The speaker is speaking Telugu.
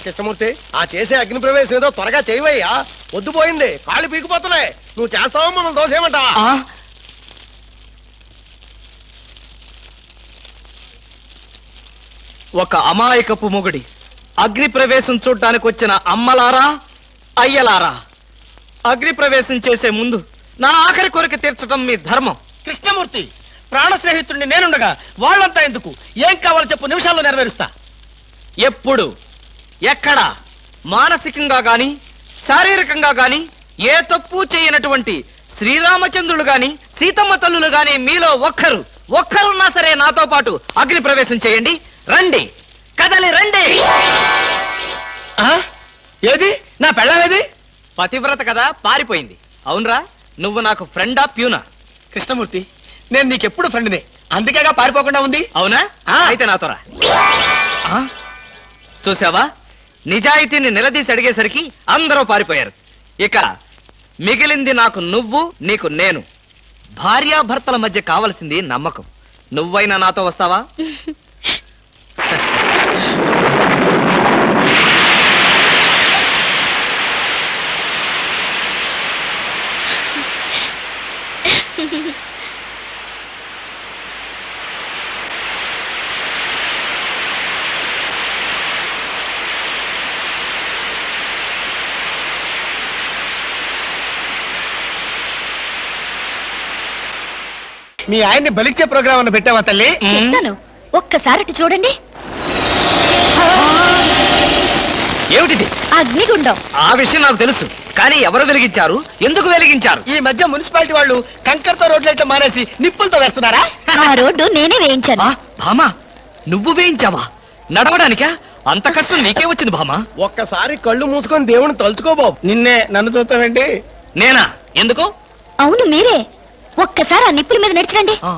కృష్ణమూర్తి ఆ చేసే అగ్ని ప్రవేశం ఏదో త్వరగా చేయవయ్యా, పొద్దుపోయింది, కాళ్ళు పీకిపోతున్నాయి. నువ్వు చేస్తావో మనం దోసేయమంటావా? ఒక అమాయకపు మొగుడి అగ్ని ప్రవేశం చూడ్డానికి వచ్చిన అమ్మలారా, అయ్యలారా, అగ్ని ప్రవేశం చేసే ముందు నా ఆఖరి కోరిక తీర్చడం మీ ధర్మం. కృష్ణమూర్తి, ప్రాణ స్నేహితుడిని నేనుండగా వాళ్ళంతా ఎందుకు? ఏం కావాలో చెప్పు, నిమిషాల్లో నెరవేరుస్తా. ఎప్పుడు, ఎక్కడ, మానసికంగా గాని శారీరకంగా గాని ఏ తప్పు చేయనటువంటి శ్రీరామచంద్రులు గాని సీతమ్మ తల్లులు గాని మీలో ఒక్కరున్నా సరే నాతో పాటు అగ్ని ప్రవేశం చేయండి. రండి, కదలి రండి. ఏది నా పెళ్ళామేది? పతివ్రత కదా, పారిపోయింది. అవునరా, నువ్వు నాకు ఫ్రెండా ప్యూనా? కృష్ణమూర్తి, నేను నీకెప్పుడు ఫ్రెండ్నే, అందుకేగా పారిపోకుండా ఉంది. అవునా? అయితే నాతో రా. చూసావా, నిజాయితీని నిలదీసి అడిగేసరికి అందరూ పారిపోయారు. ఇక మిగిలింది నాకు నువ్వు, నీకు నేను. భార్యాభర్తల మధ్య కావలసింది నమ్మకం. నువ్వైనా నాతో వస్తావా? మీ ఆయన్ని బలిచ్చే ప్రోగ్రామ్ అన్న పెట్టావా తల్లి? చెప్తాను, ఒక్కసారి అటు చూడండి. ఏమిటిది? అగ్నిగుండం. ఆ విషయం నాకు తెలుసు, కానీ ఎవరు వెలిగించారు, ఎందుకు వెలిగించారు? ఈ మధ్య మున్సిపాలిటీ వాళ్ళు కంకరతో రోడ్లు అయితే మానేసి నిప్పులతో వేస్తున్నారా? ఆ రోడ్డు నేనే వేయించాను. భామా, నువ్వు వేయించావా? నడవడానికా? అంత కష్టం నీకే వచ్చింది భామా? ఒక్కసారి కళ్ళు మూసుకొని దేవుని తలుచుకో బాబు. నిన్నే నన్ను చూస్తావేంటి? నేనా? ఎందుకు? అవును మీరే. ఒక్కసారి ఆ నిప్పుల మీద నడిచిరండి. ఆ.